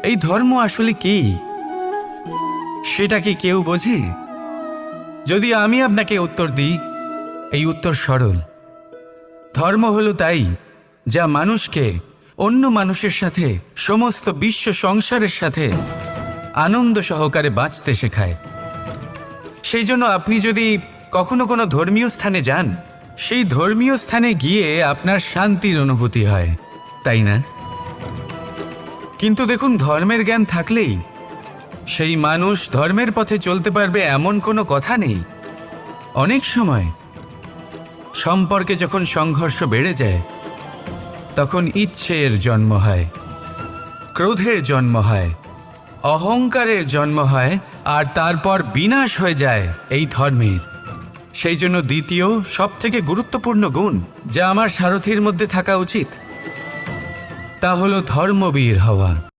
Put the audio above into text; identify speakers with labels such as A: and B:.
A: এই ধর্ম আসলে কি সেটা কি কেউ বোঝে? যদি আমি আপনাকে উত্তর দিই, এই উত্তর সরল। ধর্ম হলো তাই যা মানুষকে অন্য মানুষের সাথে, সমস্ত বিশ্ব সংসারের সাথে আনন্দ সহকারে বাঁচতে শেখায়। সেই জন্য আপনি যদি কখনো কোনো ধর্মীয় স্থানে যান, সেই ধর্মীয় স্থানে গিয়ে আপনার শান্তির অনুভূতি হয়, তাই না? কিন্তু দেখুন, ধর্মের জ্ঞান থাকলেই সেই মানুষ ধর্মের পথে চলতে পারবে এমন কোনো কথা নেই। অনেক সময় সম্পর্কে যখন সংঘর্ষ বেড়ে যায়, তখন ইচ্ছের জন্ম হয়, ক্রোধের জন্ম হয়, অহংকারের জন্ম হয়, আর তারপর বিনাশ হয়ে যায় এই ধর্মের। সেই জন্য দ্বিতীয় সবথেকে গুরুত্বপূর্ণ গুণ যা আমার সারথীর মধ্যে থাকা উচিত, তা হলো ধর্মবীর হওয়া।